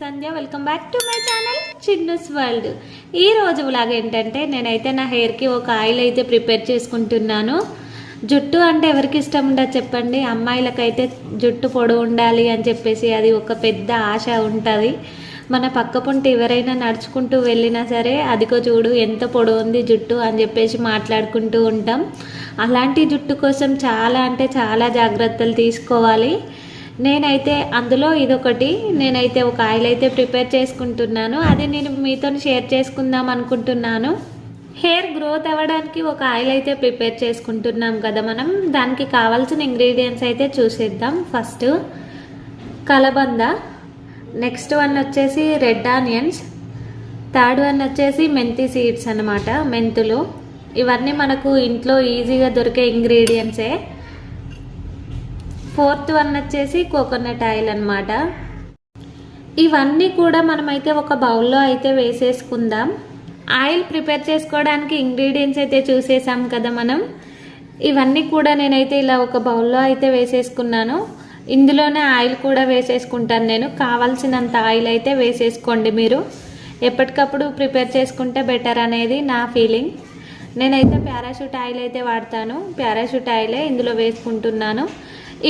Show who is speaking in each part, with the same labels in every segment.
Speaker 1: Sandhya. Welcome back to my channel Chinnu's world. ఈ రోజు vlog ఏంటంటే నేనైతే నా హెయిర్కి ఒక ఆయిల్ అయితే ప్రిపేర్ చేసుకుంటున్నాను. జుట్టు అంటే ఎవరికి ఇష్టం ఉండదు చెప్పండి. అమ్మాయిలకైతే జుట్టు పొడవు ఉండాలి అని చెప్పేసి అది ఒక పెద్ద ఆశ ఉంటుంది. మన పక్క పొంటి ఎవరైనా నడుచుకుంటూ వెళ్ళినా సరే అదిగో చూడు ఎంత పొడవు ఉంది జుట్టు అని చెప్పేసి మాట్లాడుకుంటూ ఉంటాం. అలాంటి జుట్టు కోసం చాలా అంటే చాలా జాగ్రత్తలు తీసుకోవాలి. నేనైతే అందులో ఇదొకటి, నేనైతే ఒక ఆయిల్ అయితే ప్రిపేర్ చేసుకుంటున్నాను. అది నేను మీతో షేర్ చేసుకుందాం అనుకుంటున్నాను. హెయిర్ గ్రోత్ అవ్వడానికి ఒక ఆయిల్ అయితే ప్రిపేర్ చేసుకుంటున్నాం కదా మనం. దానికి కావాల్సిన ఇంగ్రీడియంట్స్ అయితే చూసేద్దాం. ఫస్ట్ కలబంద, నెక్స్ట్ వన్ వచ్చేసి రెడ్ ఆనియన్స్, థర్డ్ వన్ వచ్చేసి మెంతి సీడ్స్ అన్నమాట, మెంతులు. ఇవన్నీ మనకు ఇంట్లో ఈజీగా దొరికే ఇంగ్రీడియంట్సే. ఫోర్త్ వన్ వచ్చేసి కోకోనట్ ఆయిల్ అన్నమాట. ఇవన్నీ కూడా మనమైతే ఒక బౌల్లో అయితే వేసేసుకుందాం. ఆయిల్ ప్రిపేర్ చేసుకోవడానికి ఇంగ్రీడియంట్స్ అయితే చూసేసాం కదా మనం. ఇవన్నీ కూడా నేనైతే ఇలా ఒక బౌల్లో అయితే వేసేసుకున్నాను. ఇందులోనే ఆయిల్ కూడా వేసేసుకుంటాను నేను. కావాల్సినంత ఆయిల్ అయితే వేసేసుకోండి మీరు. ఎప్పటికప్పుడు ప్రిపేర్ చేసుకుంటే బెటర్ అనేది నా ఫీలింగ్. నేనైతే పారాషూట్ ఆయిల్ అయితే వాడతాను. పారాషూట్ ఆయిలే ఇందులో వేసుకుంటున్నాను.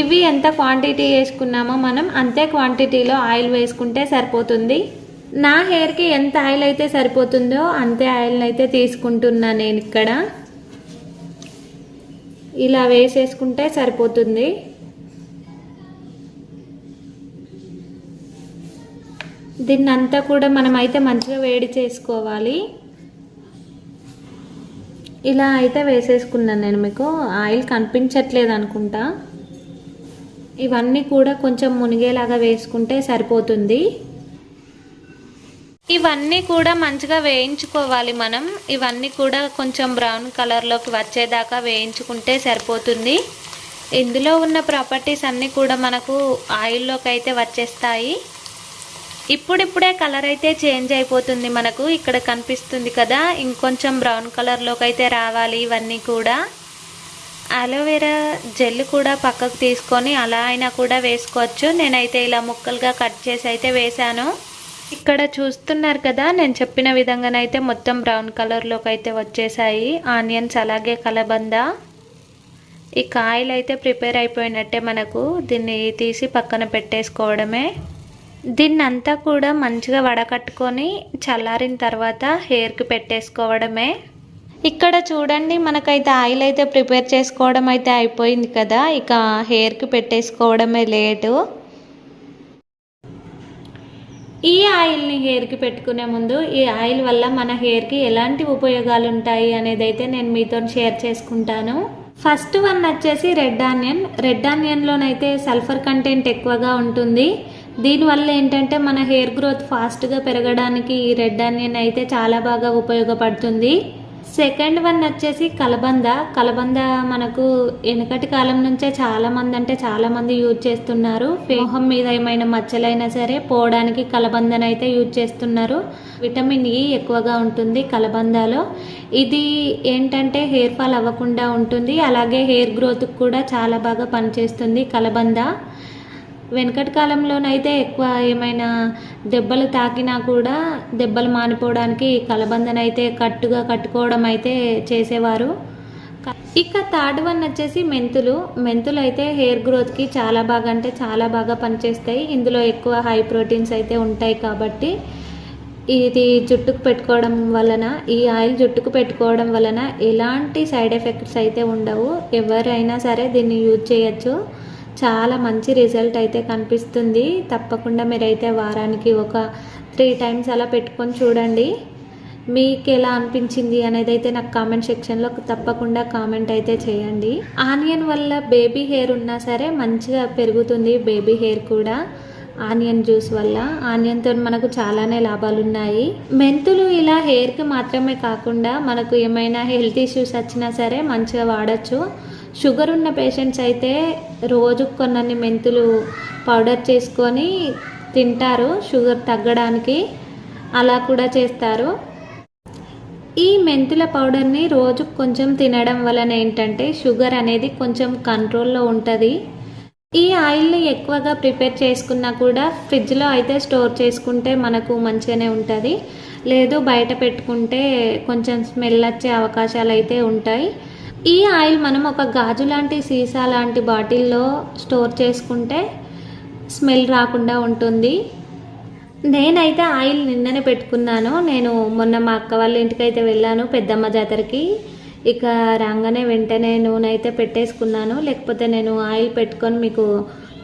Speaker 1: ఇవి ఎంత క్వాంటిటీ వేసుకున్నామో మనం అంతే క్వాంటిటీలో ఆయిల్ వేసుకుంటే సరిపోతుంది. నా హెయిర్కి ఎంత ఆయిల్ అయితే సరిపోతుందో అంతే ఆయిల్ అయితే తీసుకుంటున్నాను నేను ఇక్కడ. ఇలా వేసేసుకుంటే సరిపోతుంది. దీన్ని అంతా కూడా మనమైతే మంచిగా వేడి చేసుకోవాలి. ఇలా అయితే వేసేసుకున్నాను నేను. మీకు ఆయిల్ కనిపించట్లేదు అనుకుంటా. ఇవన్నీ కూడా కొంచెం మునిగేలాగా వేసుకుంటే సరిపోతుంది. ఇవన్నీ కూడా మంచిగా వేయించుకోవాలి మనం. ఇవన్నీ కూడా కొంచెం బ్రౌన్ కలర్లోకి వచ్చేదాకా వేయించుకుంటే సరిపోతుంది. ఇందులో ఉన్న ప్రాపర్టీస్ అన్నీ కూడా మనకు ఆయిల్లోకి అయితే వచ్చేస్తాయి. ఇప్పుడిప్పుడే కలర్ అయితే చేంజ్ అయిపోతుంది మనకు. ఇక్కడ కనిపిస్తుంది కదా, ఇంకొంచెం బ్రౌన్ కలర్లోకి అయితే రావాలి ఇవన్నీ కూడా. అలోవెరా జెల్ కూడా పక్కకు తీసుకొని అలా అయినా కూడా వేసుకోవచ్చు. నేనైతే ఇలా ముక్కలుగా కట్ చేసి అయితే వేసాను. ఇక్కడ చూస్తున్నారు కదా, నేను చెప్పిన విధంగానైతే మొత్తం బ్రౌన్ కలర్లోకి అయితే వచ్చేసాయి ఆనియన్స్ అలాగే కలబంద. ఈ ఆయిల్ అయితే ప్రిపేర్ అయిపోయినట్టే మనకు. దీన్ని తీసి పక్కన పెట్టేసుకోవడమే. దీన్నంతా కూడా మంచిగా వడకట్టుకొని చల్లారిన తర్వాత హెయిర్కి పెట్టేసుకోవడమే. ఇక్కడ చూడండి, మనకైతే ఆయిల్ అయితే ప్రిపేర్ చేసుకోవడం అయితే అయిపోయింది కదా. ఇక హెయిర్కి పెట్టేసుకోవడమే లేటు. ఈ ఆయిల్ని హెయిర్కి పెట్టుకునే ముందు ఈ ఆయిల్ వల్ల మన హెయిర్కి ఎలాంటి ఉపయోగాలు ఉంటాయి అనేది అయితే నేను మీతో షేర్ చేసుకుంటాను. ఫస్ట్ వన్ వచ్చేసి రెడ్ ఆనియన్. రెడ్ ఆనియన్లోనైతే సల్ఫర్ కంటెంట్ ఎక్కువగా ఉంటుంది. దీనివల్ల ఏంటంటే మన హెయిర్ గ్రోత్ ఫాస్ట్గా పెరగడానికి ఈ రెడ్ ఆనియన్ అయితే చాలా బాగా ఉపయోగపడుతుంది. సెకండ్ వన్ వచ్చేసి కలబంద. కలబంద మనకు వెనకటి కాలం నుంచే చాలామంది యూజ్ చేస్తున్నారు. మొహం మీద ఏమైనా మచ్చలైనా సరే పోవడానికి కలబందను అయితే యూజ్ చేస్తున్నారు. విటమిన్ ఈ ఎక్కువగా ఉంటుంది కలబందలో. ఇది ఏంటంటే హెయిర్ ఫాల్ అవ్వకుండా ఉంటుంది. అలాగే హెయిర్ గ్రోత్కి కూడా చాలా బాగా పనిచేస్తుంది కలబంద. వెనకటి కాలంలోనైతే ఎక్కువ ఏమైనా దెబ్బలు తాకినా కూడా దెబ్బలు మానిపోవడానికి కలబందనైతే కట్టుకోవడం అయితే చేసేవారు. ఇక థర్డ్ వన్ వచ్చేసి మెంతులు. మెంతులు అయితే హెయిర్ గ్రోత్కి చాలా బాగా అంటే చాలా బాగా పనిచేస్తాయి. ఇందులో ఎక్కువ హై ప్రోటీన్స్ అయితే ఉంటాయి కాబట్టి ఇది జుట్టుకు పెట్టుకోవడం వలన, ఈ ఆయిల్ జుట్టుకు పెట్టుకోవడం వలన ఎలాంటి సైడ్ ఎఫెక్ట్స్ అయితే ఉండవు. ఎవరైనా సరే దీన్ని యూజ్ చేయొచ్చు. చాలా మంచి రిజల్ట్ అయితే కనిపిస్తుంది. తప్పకుండా మీరైతే వారానికి ఒక 3 times అలా పెట్టుకొని చూడండి. మీకు ఎలా అనిపించింది అనేది అయితే నాకు కామెంట్ సెక్షన్లో తప్పకుండా కామెంట్ అయితే చేయండి. ఆనియన్ వల్ల బేబీ హెయిర్ ఉన్నా సరే మంచిగా పెరుగుతుంది బేబీ హెయిర్ కూడా ఆనియన్ జ్యూస్ వల్ల. ఆనియన్తో మనకు చాలానే లాభాలు ఉన్నాయి. మెంతులు ఇలా హెయిర్కి మాత్రమే కాకుండా మనకు ఏమైనా హెల్త్ ఇష్యూస్ వచ్చినా సరే మంచిగా వాడచ్చు. షుగర్ ఉన్న పేషెంట్స్ అయితే రోజుకు కొన్నన్ని మెంతులు పౌడర్ చేసుకొని తింటారు షుగర్ తగ్గడానికి. అలా కూడా చేస్తారు. ఈ మెంతుల పౌడర్ని రోజుకు కొంచెం తినడం వలన ఏంటంటే షుగర్ అనేది కొంచెం కంట్రోల్లో ఉంటుంది. ఈ ఆయిల్ని ఎక్కువగా ప్రిపేర్ చేసుకున్నా కూడా ఫ్రిడ్జ్లో అయితే స్టోర్ చేసుకుంటే మనకు మంచిగానే ఉంటుంది. లేదు బయట పెట్టుకుంటే కొంచెం స్మెల్ వచ్చే అవకాశాలు అయితే ఉంటాయి. ఈ ఆయిల్ మనం ఒక గాజు లాంటి సీసా లాంటి బాటిల్లో స్టోర్ చేసుకుంటే స్మెల్ రాకుండా ఉంటుంది. నేనైతే ఆయిల్ నిన్ననే పెట్టుకున్నాను. నేను మొన్న మా అక్క వాళ్ళ ఇంటికి అయితే వెళ్ళాను పెద్దమ్మ జాతరకి. ఇక రాగానే వెంటనే నూనె అయితే పెట్టేసుకున్నాను. లేకపోతే నేను ఆయిల్ పెట్టుకొని మీకు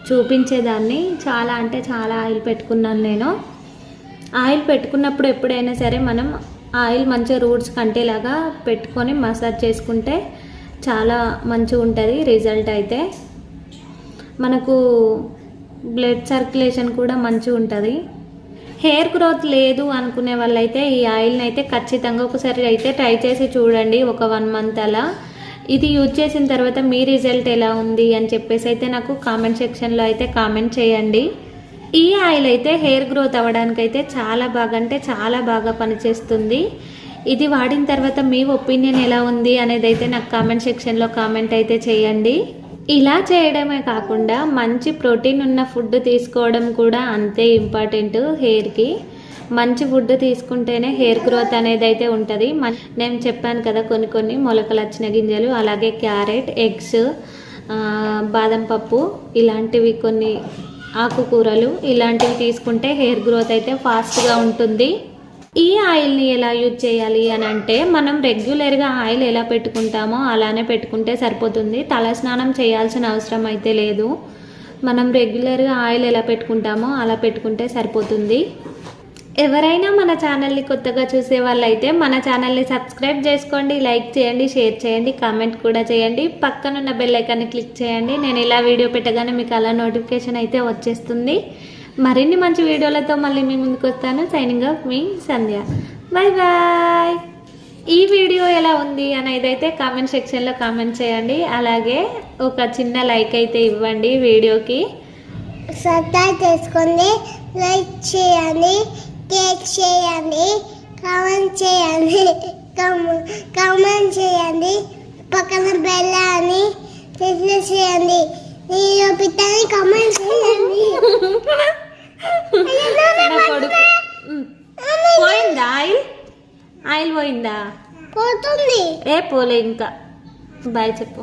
Speaker 1: చూపించేదాన్ని. చాలా అంటే చాలా ఆయిల్ పెట్టుకున్నాను నేను. ఆయిల్ పెట్టుకున్నప్పుడు ఎప్పుడైనా సరే మనం ఆయిల్ మంచిగా రూట్స్ కంటేలాగా పెట్టుకొని మసాజ్ చేసుకుంటే చాలా మంచిగా ఉంటుంది రిజల్ట్ అయితే. మనకు బ్లడ్ సర్క్యులేషన్ కూడా మంచిగా ఉంటుంది. హెయిర్ గ్రోత్ లేదు అనుకునే వాళ్ళైతే ఈ ఆయిల్ని అయితే ఖచ్చితంగా ఒకసారి అయితే ట్రై చేసి చూడండి. ఒక 1 మంత్ అలా. ఇది యూజ్ చేసిన తర్వాత మీ రిజల్ట్ ఎలా ఉంది అని చెప్పేసి అయితే నాకు కామెంట్ సెక్షన్లో అయితే కామెంట్ చేయండి. ఈ ఆయిల్ అయితే హెయిర్ గ్రోత్ అవ్వడానికైతే చాలా బాగా అంటే చాలా బాగా పనిచేస్తుంది. ఇది వాడిన తర్వాత మీ ఒపీనియన్ ఎలా ఉంది అనేది అయితే నాకు కామెంట్ సెక్షన్లో కామెంట్ అయితే చేయండి. ఇలా చేయడమే కాకుండా మంచి ప్రోటీన్ ఉన్న ఫుడ్ తీసుకోవడం కూడా అంతే ఇంపార్టెంట్. హెయిర్కి మంచి ఫుడ్ తీసుకుంటేనే హెయిర్ గ్రోత్ అనేది అయితే ఉంటుంది. నేను చెప్పాను కదా కొన్ని మొలకలు వచ్చిన గింజలు, అలాగే క్యారెట్, ఎగ్స్, బాదం పప్పు, ఇలాంటివి కొన్ని ఆకుకూరలు ఇలాంటివి తీసుకుంటే హెయిర్ గ్రోత్ అయితే ఫాస్ట్గా ఉంటుంది. ఈ ఆయిల్ని ఎలా యూజ్ చేయాలి అని అంటే మనం రెగ్యులర్గా ఆయిల్ ఎలా పెట్టుకుంటామో అలానే పెట్టుకుంటే సరిపోతుంది. తల స్నానం చేయాల్సిన అవసరం అయితే లేదు. మనం రెగ్యులర్గా ఆయిల్ ఎలా పెట్టుకుంటామో అలా పెట్టుకుంటే సరిపోతుంది. ఎవరైనా మన ఛానల్ని కొత్తగా చూసే వాళ్ళైతే మన ఛానల్ని సబ్స్క్రైబ్ చేసుకోండి, లైక్ చేయండి, షేర్ చేయండి, కామెంట్ కూడా చేయండి. పక్కనున్న బెల్ ఐకాన్ని క్లిక్ చేయండి. నేను ఇలా వీడియో పెట్టగానే మీకు అలా నోటిఫికేషన్ అయితే వచ్చేస్తుంది. మరిన్ని మంచి వీడియోలతో మళ్ళీ మీ ముందుకు వస్తాను. సైనింగ్ ఆఫ్ మీ సంధ్య. Bye bye. ఈ వీడియో ఎలా ఉంది అనేది అయితే కామెంట్ సెక్షన్లో కామెంట్ చేయండి. అలాగే ఒక చిన్న లైక్ అయితే ఇవ్వండి వీడియోకి.
Speaker 2: సబ్స్క్రైబ్ చేసుకోండి, లైక్ చేయండి, షేర్ చేయండి, కామెంట్ చేయండి, కామెంట్ చేయండి. పక్కన బెల్ అని ప్రెస్ చేయండి. నేను పిట్టని కామెంట్ చేయండి.
Speaker 1: పోయిందా ఆయిల్ పోయిందా?
Speaker 2: పోతుంది.
Speaker 1: పోలే ఇంకా. బాయ్ చెప్పు.